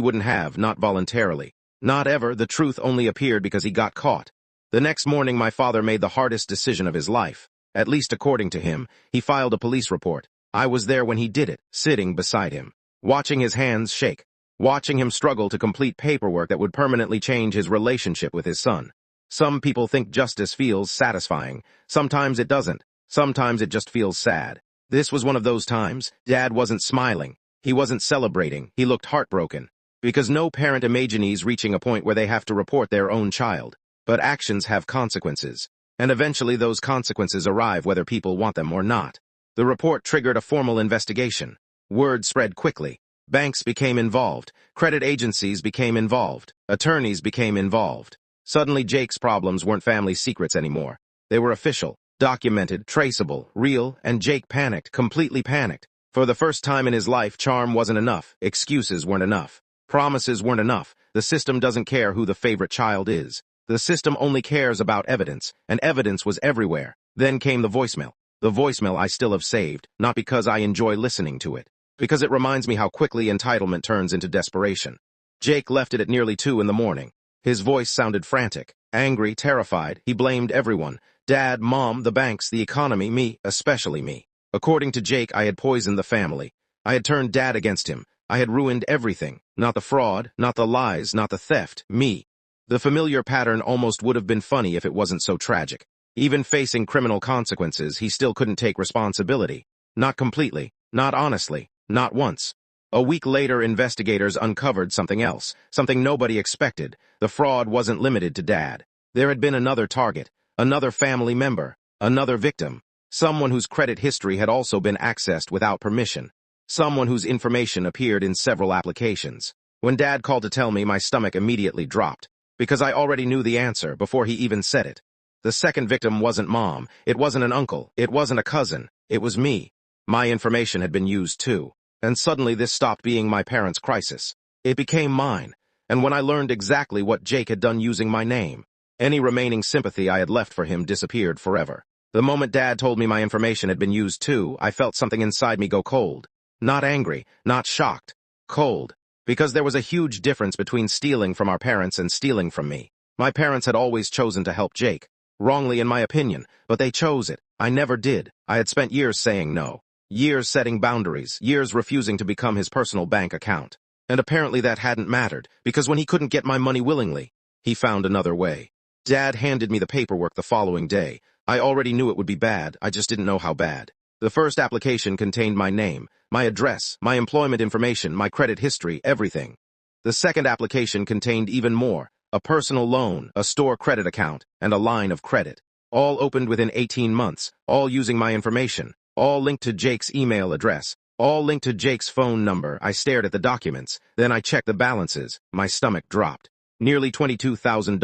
wouldn't have, not voluntarily. Not ever. The truth only appeared because he got caught. The next morning my father made the hardest decision of his life. At least according to him, he filed a police report. I was there when he did it, sitting beside him, watching his hands shake, watching him struggle to complete paperwork that would permanently change his relationship with his son. Some people think justice feels satisfying. Sometimes it doesn't. Sometimes it just feels sad. This was one of those times. Dad wasn't smiling. He wasn't celebrating. He looked heartbroken. Because no parent imagines reaching a point where they have to report their own child. But actions have consequences. And eventually those consequences arrive whether people want them or not. The report triggered a formal investigation. Word spread quickly. Banks became involved. Credit agencies became involved. Attorneys became involved. Suddenly, Jake's problems weren't family secrets anymore. They were official, documented, traceable, real, and Jake panicked, completely panicked. For the first time in his life, charm wasn't enough. Excuses weren't enough. Promises weren't enough. The system doesn't care who the favorite child is. The system only cares about evidence, and evidence was everywhere. Then came the voicemail. The voicemail I still have saved, not because I enjoy listening to it, because it reminds me how quickly entitlement turns into desperation. Jake left it at nearly 2 in the morning. His voice sounded frantic, angry, terrified. He blamed everyone. Dad, Mom, the banks, the economy, me, especially me. According to Jake, I had poisoned the family. I had turned Dad against him. I had ruined everything. Not the fraud, not the lies, not the theft, me. The familiar pattern almost would have been funny if it wasn't so tragic. Even facing criminal consequences, he still couldn't take responsibility. Not completely, not honestly, not once. A week later, investigators uncovered something else, something nobody expected. The fraud wasn't limited to Dad. There had been another target, another family member, another victim, someone whose credit history had also been accessed without permission, someone whose information appeared in several applications. When Dad called to tell me, my stomach immediately dropped, because I already knew the answer before he even said it. The second victim wasn't Mom, it wasn't an uncle, it wasn't a cousin, it was me. My information had been used too, and suddenly this stopped being my parents' crisis. It became mine, and when I learned exactly what Jake had done using my name, any remaining sympathy I had left for him disappeared forever. The moment Dad told me my information had been used too, I felt something inside me go cold. Not angry, not shocked, cold, because there was a huge difference between stealing from our parents and stealing from me. My parents had always chosen to help Jake. Wrongly in my opinion, but they chose it. I never did. I had spent years saying no. Years setting boundaries, years refusing to become his personal bank account. And apparently that hadn't mattered, because when he couldn't get my money willingly, he found another way. Dad handed me the paperwork the following day. I already knew it would be bad, I just didn't know how bad. The first application contained my name, my address, my employment information, my credit history, everything. The second application contained even more. A personal loan, a store credit account, and a line of credit. All opened within 18 months, all using my information, all linked to Jake's email address, all linked to Jake's phone number. I stared at the documents, then I checked the balances. My stomach dropped. Nearly $22,000,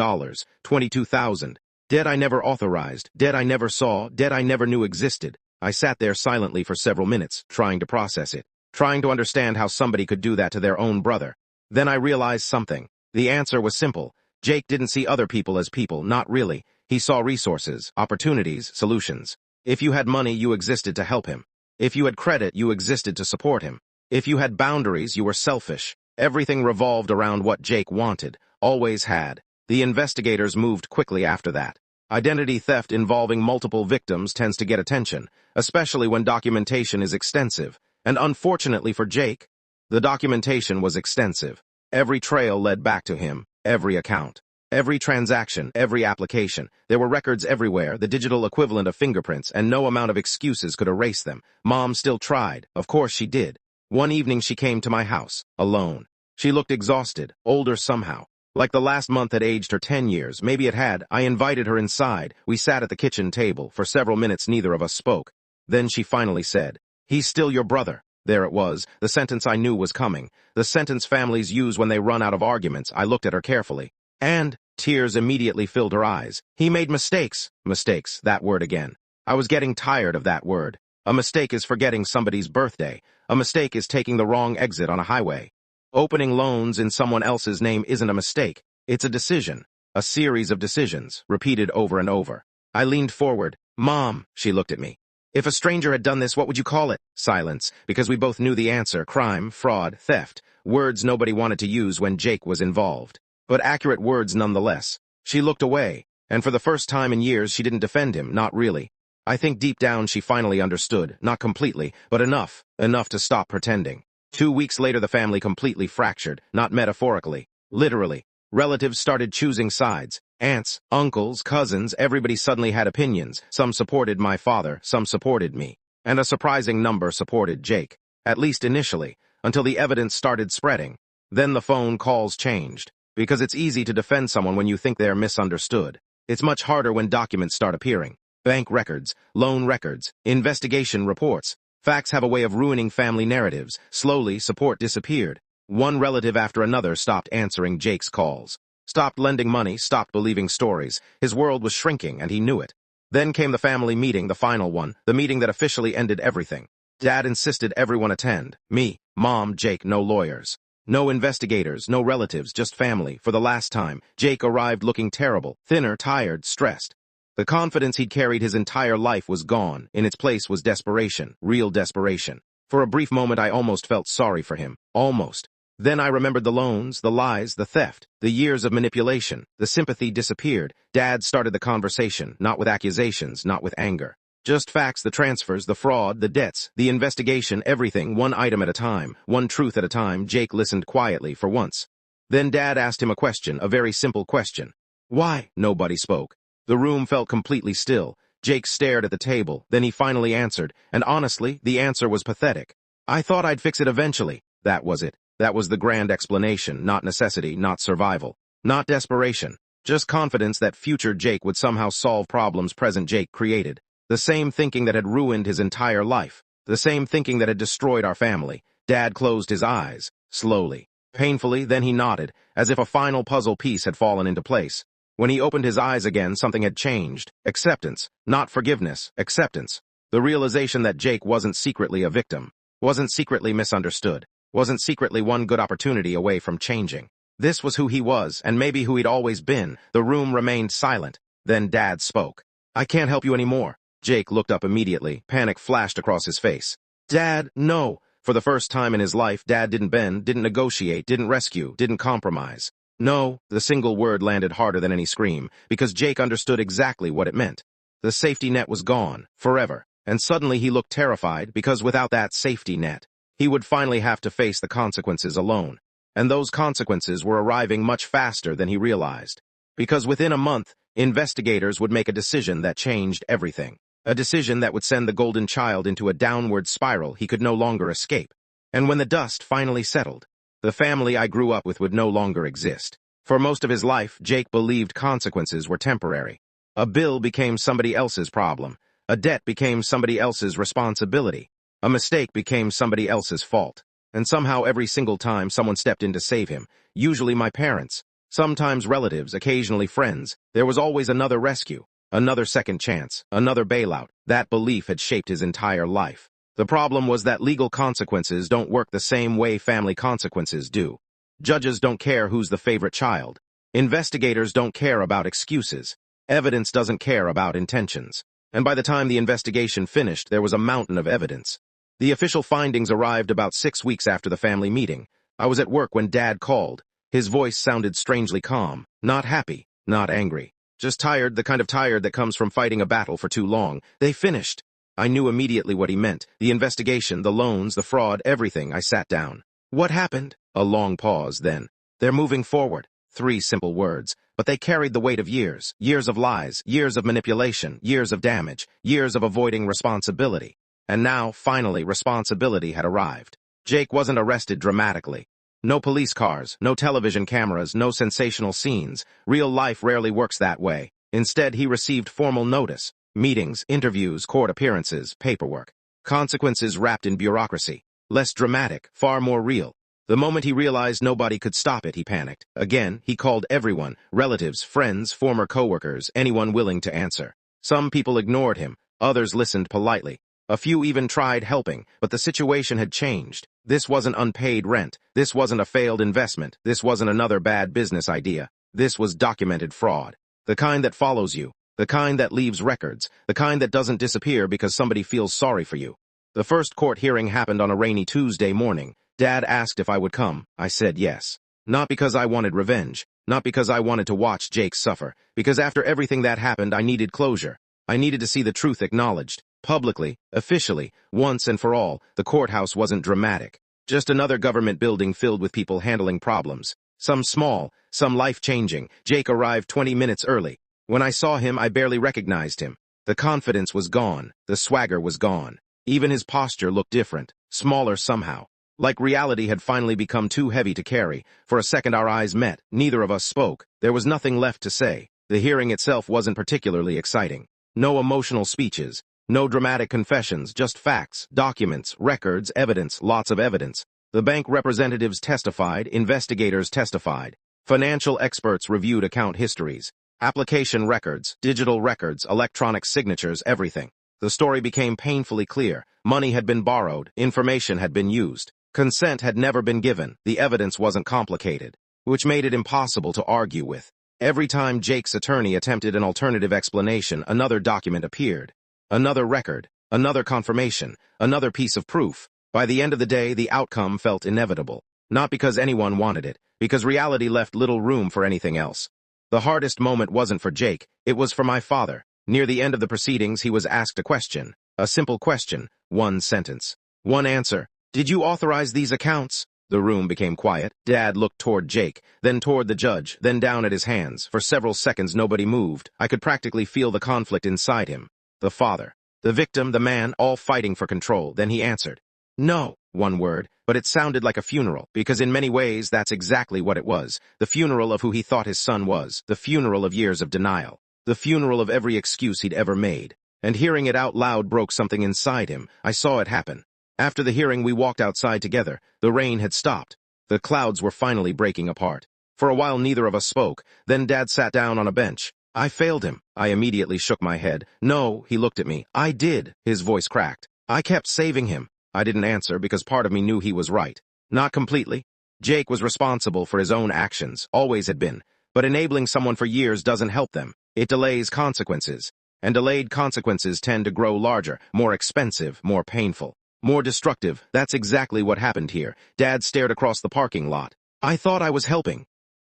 $22,000. Debt I never authorized, debt I never saw, debt I never knew existed. I sat there silently for several minutes, trying to process it, trying to understand how somebody could do that to their own brother. Then I realized something. The answer was simple. Jake didn't see other people as people, not really. He saw resources, opportunities, solutions. If you had money, you existed to help him. If you had credit, you existed to support him. If you had boundaries, you were selfish. Everything revolved around what Jake wanted, always had. The investigators moved quickly after that. Identity theft involving multiple victims tends to get attention, especially when documentation is extensive. And unfortunately for Jake, the documentation was extensive. Every trail led back to him, every account, every transaction, every application. There were records everywhere, the digital equivalent of fingerprints, and no amount of excuses could erase them. Mom still tried. Of course she did. One evening she came to my house, alone. She looked exhausted, older somehow. Like the last month had aged her 10 years, maybe it had. I invited her inside. We sat at the kitchen table. For several minutes neither of us spoke. Then she finally said, "He's still your brother." There it was, the sentence I knew was coming, the sentence families use when they run out of arguments. I looked at her carefully, and tears immediately filled her eyes. He made mistakes. Mistakes, that word again. I was getting tired of that word. A mistake is forgetting somebody's birthday. A mistake is taking the wrong exit on a highway. Opening loans in someone else's name isn't a mistake. It's a decision. A series of decisions, repeated over and over. I leaned forward. "Mom," she looked at me. "If a stranger had done this, what would you call it?" Silence, because we both knew the answer. Crime, fraud, theft. Words nobody wanted to use when Jake was involved. But accurate words nonetheless. She looked away, and for the first time in years she didn't defend him, not really. I think deep down she finally understood, not completely, but enough to stop pretending. 2 weeks later the family completely fractured, not metaphorically, literally. Relatives started choosing sides. Aunts, uncles, cousins, everybody suddenly had opinions. Some supported my father, some supported me. And a surprising number supported Jake. At least initially, until the evidence started spreading. Then the phone calls changed. Because it's easy to defend someone when you think they're misunderstood. It's much harder when documents start appearing. Bank records, loan records, investigation reports. Facts have a way of ruining family narratives. Slowly, support disappeared. One relative after another stopped answering Jake's calls. Stopped lending money, stopped believing stories. His world was shrinking, and he knew it. Then came the family meeting, the final one, the meeting that officially ended everything. Dad insisted everyone attend. Me, Mom, Jake, no lawyers. No investigators, no relatives, just family. For the last time, Jake arrived looking terrible, thinner, tired, stressed. The confidence he'd carried his entire life was gone. In its place was desperation, real desperation. For a brief moment, I almost felt sorry for him. Almost. Then I remembered the loans, the lies, the theft, the years of manipulation. The sympathy disappeared. Dad started the conversation, not with accusations, not with anger. Just facts, the transfers, the fraud, the debts, the investigation, everything, one item at a time, one truth at a time. Jake listened quietly for once. Then Dad asked him a question, a very simple question. Why? Nobody spoke. The room felt completely still. Jake stared at the table, then he finally answered, and honestly, the answer was pathetic. I thought I'd fix it eventually. That was it. That was the grand explanation, not necessity, not survival, not desperation, just confidence that future Jake would somehow solve problems present Jake created. The same thinking that had ruined his entire life, the same thinking that had destroyed our family. Dad closed his eyes, slowly, painfully, then he nodded, as if a final puzzle piece had fallen into place. When he opened his eyes again, something had changed. Acceptance, not forgiveness, acceptance. The realization that Jake wasn't secretly a victim, wasn't secretly misunderstood, wasn't secretly one good opportunity away from changing. This was who he was, and maybe who he'd always been. The room remained silent. Then Dad spoke. I can't help you anymore. Jake looked up immediately. Panic flashed across his face. Dad, no. For the first time in his life, Dad didn't bend, didn't negotiate, didn't rescue, didn't compromise. No, the single word landed harder than any scream, because Jake understood exactly what it meant. The safety net was gone, forever, and suddenly he looked terrified, because without that safety net, he would finally have to face the consequences alone. And those consequences were arriving much faster than he realized. Because within a month, investigators would make a decision that changed everything. A decision that would send the golden child into a downward spiral he could no longer escape. And when the dust finally settled, the family I grew up with would no longer exist. For most of his life, Jake believed consequences were temporary. A bill became somebody else's problem. A debt became somebody else's responsibility. A mistake became somebody else's fault. And somehow every single time someone stepped in to save him, usually my parents, sometimes relatives, occasionally friends, there was always another rescue, another second chance, another bailout. That belief had shaped his entire life. The problem was that legal consequences don't work the same way family consequences do. Judges don't care who's the favorite child. Investigators don't care about excuses. Evidence doesn't care about intentions. And by the time the investigation finished, there was a mountain of evidence. The official findings arrived about 6 weeks after the family meeting. I was at work when Dad called. His voice sounded strangely calm, not happy, not angry. Just tired, the kind of tired that comes from fighting a battle for too long. They finished. I knew immediately what he meant. The investigation, the loans, the fraud, everything. I sat down. What happened? A long pause, then. They're moving forward. 3 simple words. But they carried the weight of years. Years of lies, years of manipulation, years of damage, years of avoiding responsibility. And now, finally, responsibility had arrived. Jake wasn't arrested dramatically. No police cars, no television cameras, no sensational scenes. Real life rarely works that way. Instead, he received formal notice. Meetings, interviews, court appearances, paperwork. Consequences wrapped in bureaucracy. Less dramatic, far more real. The moment he realized nobody could stop it, he panicked. Again, he called everyone, relatives, friends, former coworkers, anyone willing to answer. Some people ignored him, others listened politely. A few even tried helping, but the situation had changed. This wasn't unpaid rent. This wasn't a failed investment. This wasn't another bad business idea. This was documented fraud. The kind that follows you. The kind that leaves records. The kind that doesn't disappear because somebody feels sorry for you. The first court hearing happened on a rainy Tuesday morning. Dad asked if I would come. I said yes. Not because I wanted revenge. Not because I wanted to watch Jake suffer. Because after everything that happened, I needed closure. I needed to see the truth acknowledged. Publicly, officially, once and for all. The courthouse wasn't dramatic. Just another government building filled with people handling problems. Some small, some life-changing. Jake arrived 20 minutes early. When I saw him, I barely recognized him. The confidence was gone. The swagger was gone. Even his posture looked different, smaller somehow. Like reality had finally become too heavy to carry. For a second our eyes met. Neither of us spoke. There was nothing left to say. The hearing itself wasn't particularly exciting. No emotional speeches. No dramatic confessions, just facts, documents, records, evidence, lots of evidence. The bank representatives testified, investigators testified. Financial experts reviewed account histories. Application records, digital records, electronic signatures, everything. The story became painfully clear. Money had been borrowed, information had been used. Consent had never been given, the evidence wasn't complicated, which made it impossible to argue with. Every time Jake's attorney attempted an alternative explanation, another document appeared. Another record, another confirmation, another piece of proof. By the end of the day, the outcome felt inevitable. Not because anyone wanted it, because reality left little room for anything else. The hardest moment wasn't for Jake, it was for my father. Near the end of the proceedings, he was asked a question. A simple question, one sentence. One answer. Did you authorize these accounts? The room became quiet. Dad looked toward Jake, then toward the judge, then down at his hands. For several seconds, nobody moved. I could practically feel the conflict inside him. The father, the victim, the man, all fighting for control. Then he answered. No, one word, but it sounded like a funeral, because in many ways that's exactly what it was. The funeral of who he thought his son was. The funeral of years of denial. The funeral of every excuse he'd ever made. And hearing it out loud broke something inside him. I saw it happen. After the hearing, we walked outside together. The rain had stopped. The clouds were finally breaking apart. For a while, neither of us spoke. Then Dad sat down on a bench. I failed him. I immediately shook my head. No, he looked at me. I did. His voice cracked. I kept saving him. I didn't answer because part of me knew he was right. Not completely. Jake was responsible for his own actions, always had been. But enabling someone for years doesn't help them. It delays consequences. And delayed consequences tend to grow larger, more expensive, more painful, more destructive. That's exactly what happened here. Dad stared across the parking lot. I thought I was helping.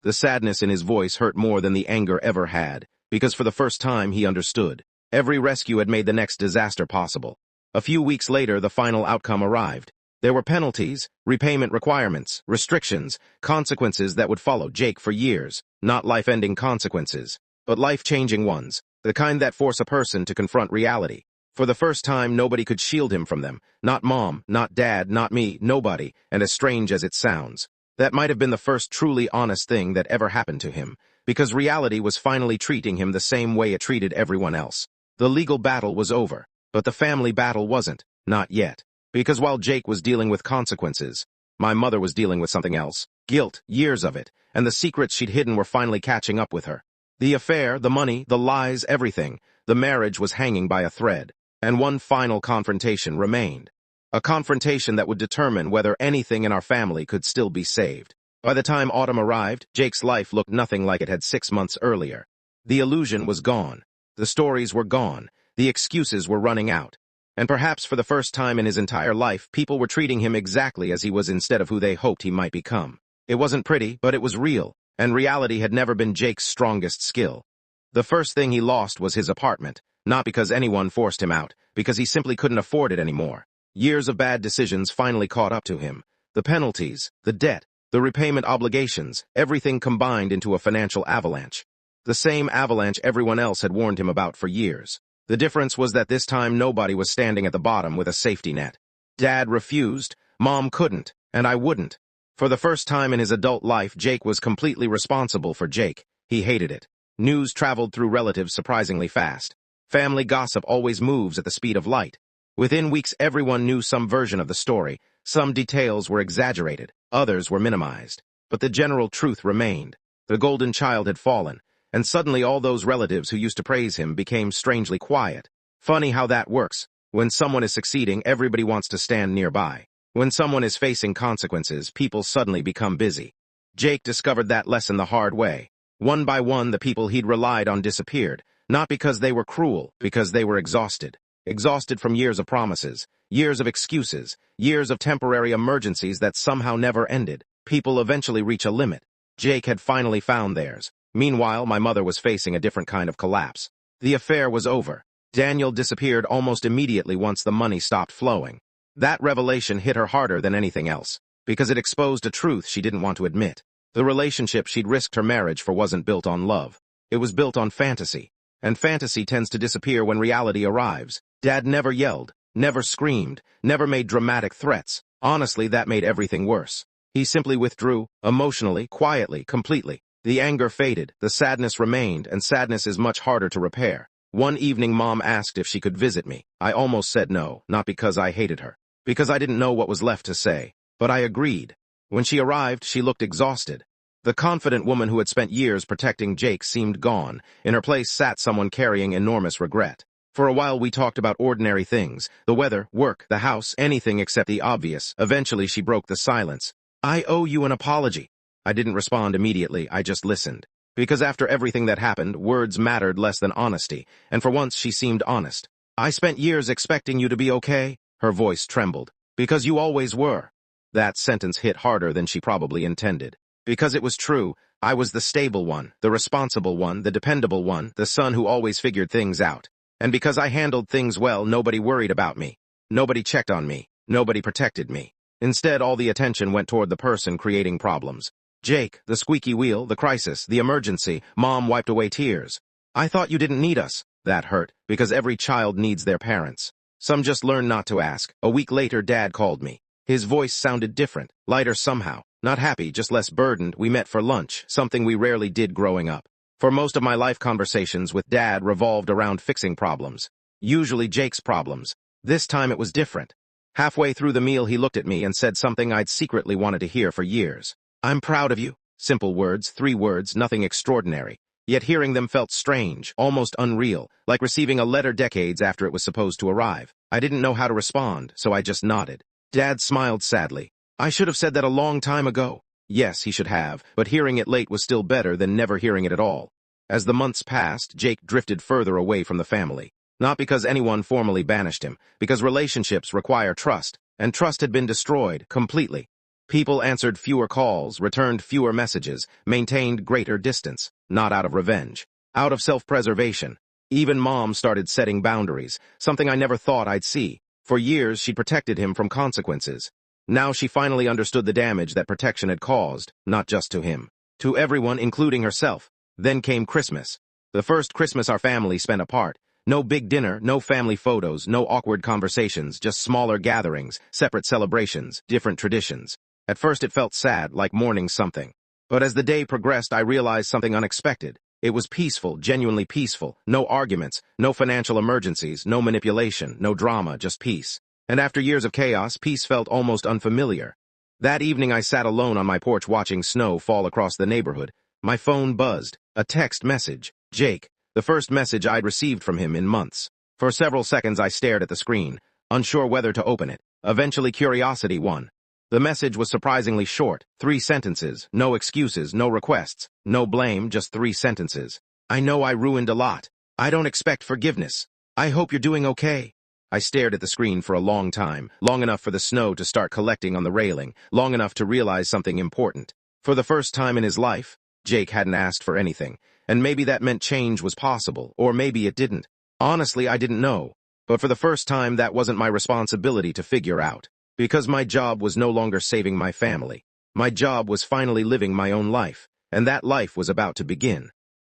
The sadness in his voice hurt more than the anger ever had, because for the first time he understood. Every rescue had made the next disaster possible. A few weeks later, the final outcome arrived. There were penalties, repayment requirements, restrictions, consequences that would follow Jake for years. Not life-ending consequences, but life-changing ones, the kind that force a person to confront reality. For the first time, nobody could shield him from them. Not Mom, not Dad, not me, nobody, and as strange as it sounds. That might have been the first truly honest thing that ever happened to him, because reality was finally treating him the same way it treated everyone else. The legal battle was over, but the family battle wasn't, not yet. Because while Jake was dealing with consequences, my mother was dealing with something else. Guilt, years of it, and the secrets she'd hidden were finally catching up with her. The affair, the money, the lies, everything. The marriage was hanging by a thread, and one final confrontation remained. A confrontation that would determine whether anything in our family could still be saved. By the time autumn arrived, Jake's life looked nothing like it had 6 months earlier. The illusion was gone. The stories were gone. The excuses were running out. And perhaps for the first time in his entire life, people were treating him exactly as he was instead of who they hoped he might become. It wasn't pretty, but it was real, and reality had never been Jake's strongest skill. The first thing he lost was his apartment, not because anyone forced him out, because he simply couldn't afford it anymore. Years of bad decisions finally caught up to him. The penalties, the debt, the repayment obligations, everything combined into a financial avalanche. The same avalanche everyone else had warned him about for years. The difference was that this time nobody was standing at the bottom with a safety net. Dad refused, Mom couldn't, and I wouldn't. For the first time in his adult life, Jake was completely responsible for Jake. He hated it. News traveled through relatives surprisingly fast. Family gossip always moves at the speed of light. Within weeks, everyone knew some version of the story. Some details were exaggerated, others were minimized. But the general truth remained. The golden child had fallen, and suddenly all those relatives who used to praise him became strangely quiet. Funny how that works. When someone is succeeding, everybody wants to stand nearby. When someone is facing consequences, people suddenly become busy. Jake discovered that lesson the hard way. One by one, the people he'd relied on disappeared, not because they were cruel, because they were exhausted. Exhausted from years of promises, years of excuses, years of temporary emergencies that somehow never ended. People eventually reach a limit. Jake had finally found theirs. Meanwhile, my mother was facing a different kind of collapse. The affair was over. Daniel disappeared almost immediately once the money stopped flowing. That revelation hit her harder than anything else, because it exposed a truth she didn't want to admit. The relationship she'd risked her marriage for wasn't built on love. It was built on fantasy. And fantasy tends to disappear when reality arrives. Dad never yelled, never screamed, never made dramatic threats. Honestly, that made everything worse. He simply withdrew, emotionally, quietly, completely. The anger faded, the sadness remained, and sadness is much harder to repair. One evening, Mom asked if she could visit me. I almost said no, not because I hated her, because I didn't know what was left to say. But I agreed. When she arrived, she looked exhausted. The confident woman who had spent years protecting Jake seemed gone. In her place sat someone carrying enormous regret. For a while we talked about ordinary things, the weather, work, the house, anything except the obvious. Eventually she broke the silence. "I owe you an apology." I didn't respond immediately, I just listened. Because after everything that happened, words mattered less than honesty, and for once she seemed honest. "I spent years expecting you to be okay." Her voice trembled. "Because you always were." That sentence hit harder than she probably intended. Because it was true. I was the stable one, the responsible one, the dependable one, the son who always figured things out. And because I handled things well, nobody worried about me. Nobody checked on me. Nobody protected me. Instead, all the attention went toward the person creating problems. Jake, the squeaky wheel, the crisis, the emergency. Mom wiped away tears. "I thought you didn't need us." That hurt, because every child needs their parents. Some just learn not to ask. A week later, Dad called me. His voice sounded different, lighter somehow. Not happy, just less burdened. We met for lunch, something we rarely did growing up. For most of my life, conversations with Dad revolved around fixing problems. Usually Jake's problems. This time it was different. Halfway through the meal, he looked at me and said something I'd secretly wanted to hear for years. "I'm proud of you." Simple words, 3 words, nothing extraordinary. Yet hearing them felt strange, almost unreal, like receiving a letter decades after it was supposed to arrive. I didn't know how to respond, so I just nodded. Dad smiled sadly. "I should have said that a long time ago." Yes, he should have, but hearing it late was still better than never hearing it at all. As the months passed, Jake drifted further away from the family. Not because anyone formally banished him, because relationships require trust, and trust had been destroyed completely. People answered fewer calls, returned fewer messages, maintained greater distance, not out of revenge, out of self-preservation. Even Mom started setting boundaries, something I never thought I'd see. For years, she protected him from consequences. Now she finally understood the damage that protection had caused, not just to him, to everyone, including herself. Then came Christmas. The first Christmas our family spent apart. No big dinner, no family photos, no awkward conversations, just smaller gatherings, separate celebrations, different traditions. At first it felt sad, like mourning something. But as the day progressed, I realized something unexpected. It was peaceful, genuinely peaceful. No arguments, no financial emergencies, no manipulation, no drama, just peace. And after years of chaos, peace felt almost unfamiliar. That evening I sat alone on my porch watching snow fall across the neighborhood. My phone buzzed. A text message. Jake. The first message I'd received from him in months. For several seconds I stared at the screen, unsure whether to open it. Eventually curiosity won. The message was surprisingly short. 3 sentences. No excuses, no requests, no blame, just 3 sentences. "I know I ruined a lot. I don't expect forgiveness. I hope you're doing okay." I stared at the screen for a long time, long enough for the snow to start collecting on the railing, long enough to realize something important. For the first time in his life, Jake hadn't asked for anything, and maybe that meant change was possible, or maybe it didn't. Honestly, I didn't know. But for the first time, that wasn't my responsibility to figure out. Because my job was no longer saving my family. My job was finally living my own life, and that life was about to begin.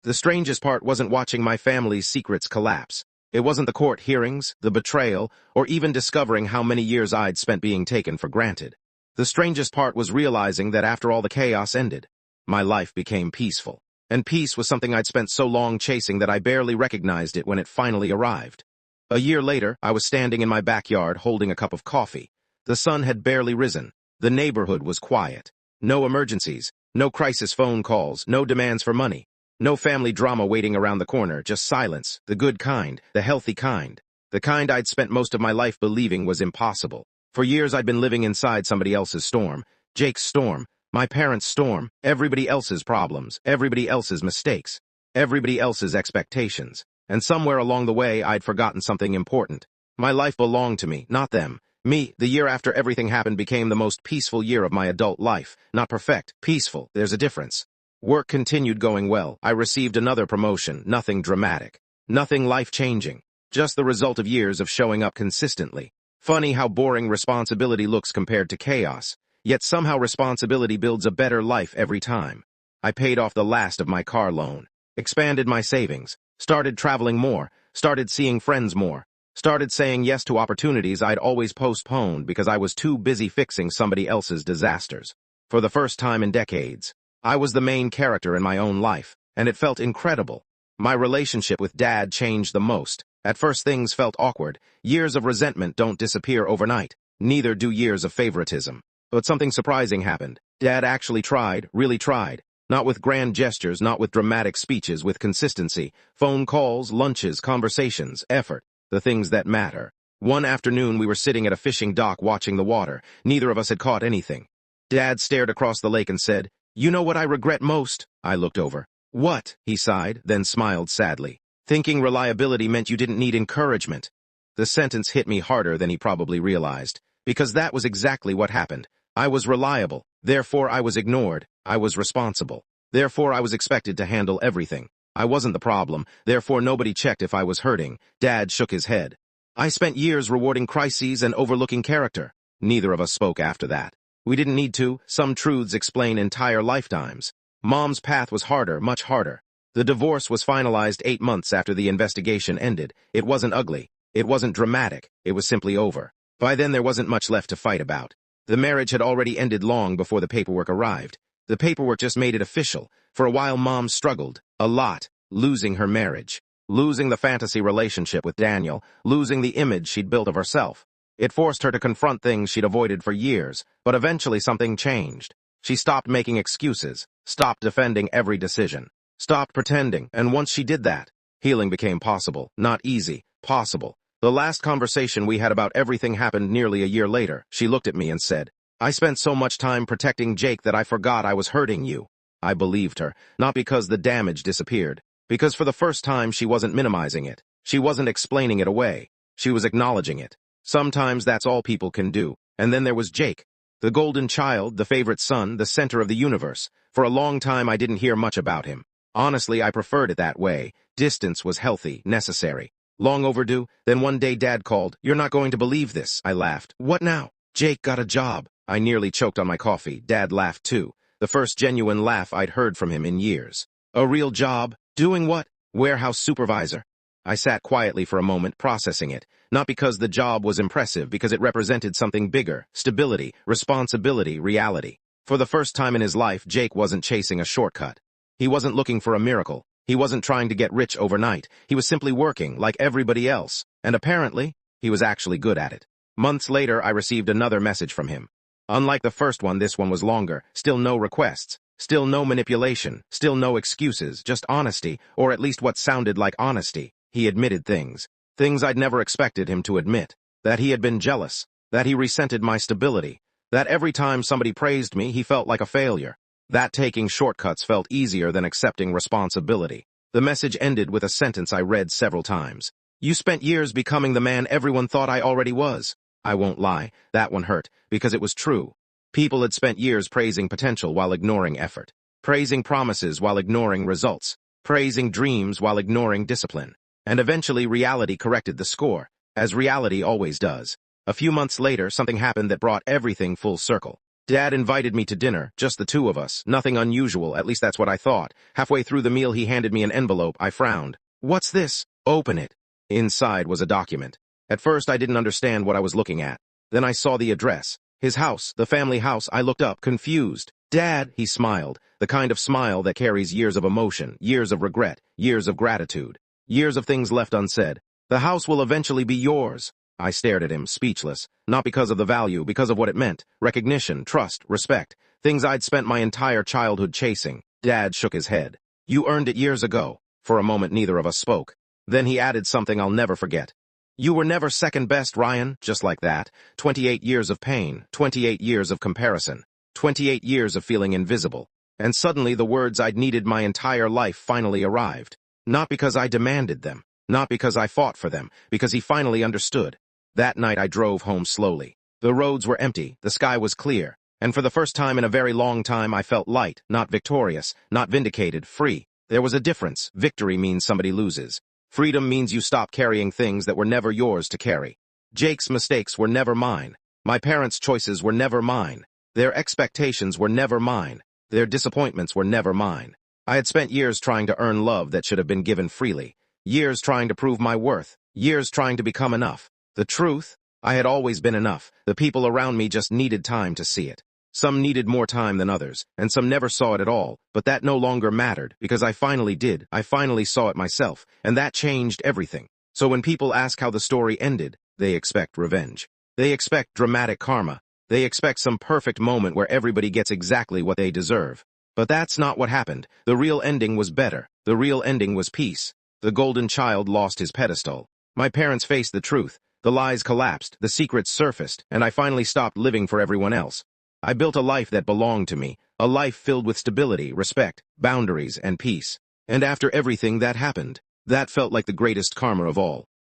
The strangest part wasn't watching my family's secrets collapse. It wasn't the court hearings, the betrayal, or even discovering how many years I'd spent being taken for granted. The strangest part was realizing that after all the chaos ended, my life became peaceful. And peace was something I'd spent so long chasing that I barely recognized it when it finally arrived. A year later, I was standing in my backyard holding a cup of coffee. The sun had barely risen. The neighborhood was quiet. No emergencies, no crisis phone calls, no demands for money. No family drama waiting around the corner, just silence, the good kind, the healthy kind. The kind I'd spent most of my life believing was impossible. For years I'd been living inside somebody else's storm. Jake's storm, my parents' storm, everybody else's problems, everybody else's mistakes, everybody else's expectations. And somewhere along the way I'd forgotten something important. My life belonged to me, not them. Me, the year after everything happened, became the most peaceful year of my adult life. Not perfect, peaceful, there's a difference. Work continued going well. I received another promotion, nothing dramatic, nothing life-changing, just the result of years of showing up consistently. Funny how boring responsibility looks compared to chaos, yet somehow responsibility builds a better life every time. I paid off the last of my car loan, expanded my savings, started traveling more, started seeing friends more, started saying yes to opportunities I'd always postponed because I was too busy fixing somebody else's disasters. For the first time in decades, I was the main character in my own life, and it felt incredible. My relationship with Dad changed the most. At first things felt awkward. Years of resentment don't disappear overnight. Neither do years of favoritism. But something surprising happened. Dad actually tried, really tried. Not with grand gestures, not with dramatic speeches, with consistency. Phone calls, lunches, conversations, effort. The things that matter. One afternoon we were sitting at a fishing dock watching the water. Neither of us had caught anything. Dad stared across the lake and said, "You know what I regret most?" I looked over. "What?" he sighed, then smiled sadly. "Thinking reliability meant you didn't need encouragement." The sentence hit me harder than he probably realized, because that was exactly what happened. I was reliable, therefore I was ignored. I was responsible, therefore I was expected to handle everything. I wasn't the problem, therefore nobody checked if I was hurting. Dad shook his head. I spent years rewarding crises and overlooking character. Neither of us spoke after that. We didn't need to. Some truths explain entire lifetimes. Mom's path was harder, much harder. The divorce was finalized 8 months after the investigation ended. It wasn't ugly. It wasn't dramatic. It was simply over. By then there wasn't much left to fight about. The marriage had already ended long before the paperwork arrived. The paperwork just made it official. For a while Mom struggled. A lot. Losing her marriage. Losing the fantasy relationship with Daniel. Losing the image she'd built of herself. It forced her to confront things she'd avoided for years. But eventually something changed. She stopped making excuses. Stopped defending every decision. Stopped pretending. And once she did that, healing became possible. Not easy. Possible. The last conversation we had about everything happened nearly a year later. She looked at me and said, "I spent so much time protecting Jake that I forgot I was hurting you." I believed her, not because the damage disappeared, because for the first time she wasn't minimizing it. She wasn't explaining it away. She was acknowledging it. Sometimes that's all people can do. And then there was Jake. The golden child, the favorite son, the center of the universe. For a long time I didn't hear much about him. Honestly, I preferred it that way. Distance was healthy, necessary. Long overdue. Then one day Dad called. "You're not going to believe this." I laughed. "What now?" "Jake got a job." I nearly choked on my coffee. Dad laughed too. The first genuine laugh I'd heard from him in years. "A real job? Doing what?" "Warehouse supervisor." I sat quietly for a moment, processing it. Not because the job was impressive, because it represented something bigger. Stability, responsibility, reality. For the first time in his life, Jake wasn't chasing a shortcut. He wasn't looking for a miracle. He wasn't trying to get rich overnight. He was simply working, like everybody else. And apparently, he was actually good at it. Months later, I received another message from him. Unlike the first one, this one was longer. Still no requests. Still no manipulation. Still no excuses. Just honesty, or at least what sounded like honesty. He admitted things. Things I'd never expected him to admit. That he had been jealous. That he resented my stability. That every time somebody praised me, he felt like a failure. That taking shortcuts felt easier than accepting responsibility. The message ended with a sentence I read several times. "You spent years becoming the man everyone thought I already was." I won't lie, that one hurt, because it was true. People had spent years praising potential while ignoring effort. Praising promises while ignoring results. Praising dreams while ignoring discipline. And eventually reality corrected the score, as reality always does. A few months later, something happened that brought everything full circle. Dad invited me to dinner, just the two of us. Nothing unusual, at least that's what I thought. Halfway through the meal, he handed me an envelope. I frowned. "What's this?" "Open it." Inside was a document. At first, I didn't understand what I was looking at. Then I saw the address. His house, the family house. I looked up, confused. "Dad," he smiled, the kind of smile that carries years of emotion, years of regret, years of gratitude, years of things left unsaid. "The house will eventually be yours." I stared at him, speechless, not because of the value, because of what it meant. Recognition, trust, respect, things I'd spent my entire childhood chasing. Dad shook his head. "You earned it years ago." For a moment, neither of us spoke. Then he added something I'll never forget. "You were never second best, Ryan." Just like that. 28 years of pain, 28 years of comparison, 28 years of feeling invisible. And suddenly the words I'd needed my entire life finally arrived. Not because I demanded them, not because I fought for them, because he finally understood. That night I drove home slowly. The roads were empty, the sky was clear, and for the first time in a very long time I felt light, not victorious, not vindicated, free. There was a difference. Victory means somebody loses. Freedom means you stop carrying things that were never yours to carry. Jake's mistakes were never mine. My parents' choices were never mine. Their expectations were never mine. Their disappointments were never mine. I had spent years trying to earn love that should have been given freely. Years trying to prove my worth. Years trying to become enough. The truth? I had always been enough. The people around me just needed time to see it. Some needed more time than others, and some never saw it at all, but that no longer mattered, because I finally did. I finally saw it myself, and that changed everything. So when people ask how the story ended, they expect revenge. They expect dramatic karma. They expect some perfect moment where everybody gets exactly what they deserve. But that's not what happened. The real ending was better. The real ending was peace. The golden child lost his pedestal. My parents faced the truth. The lies collapsed, the secrets surfaced, and I finally stopped living for everyone else. I built a life that belonged to me, a life filled with stability, respect, boundaries, and peace. And after everything that happened, that felt like the greatest karma of all.